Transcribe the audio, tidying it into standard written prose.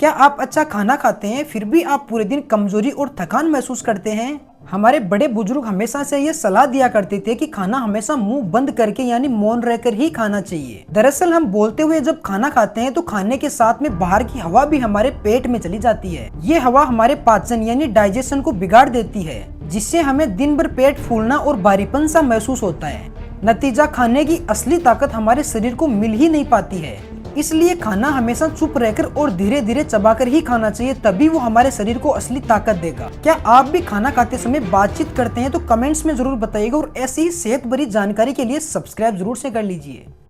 क्या आप अच्छा खाना खाते हैं फिर भी आप पूरे दिन कमजोरी और थकान महसूस करते हैं? हमारे बड़े बुजुर्ग हमेशा से ये सलाह दिया करते थे कि खाना हमेशा मुंह बंद करके यानी मौन रहकर ही खाना चाहिए। दरअसल हम बोलते हुए जब खाना खाते हैं तो खाने के साथ में बाहर की हवा भी हमारे पेट में चली जाती है। ये हवा हमारे पाचन यानी डाइजेशन को बिगाड़ देती है, जिससे हमें दिन भर पेट फूलना और भारीपन सा महसूस होता है। नतीजा, खाने की असली ताकत हमारे शरीर को मिल ही नहीं पाती है। इसलिए खाना हमेशा चुप रहकर और धीरे धीरे चबाकर ही खाना चाहिए, तभी वो हमारे शरीर को असली ताकत देगा। क्या आप भी खाना खाते समय बातचीत करते हैं? तो कमेंट्स में जरूर बताइएगा और ऐसी ही सेहत भरी जानकारी के लिए सब्सक्राइब जरूर से कर लीजिए।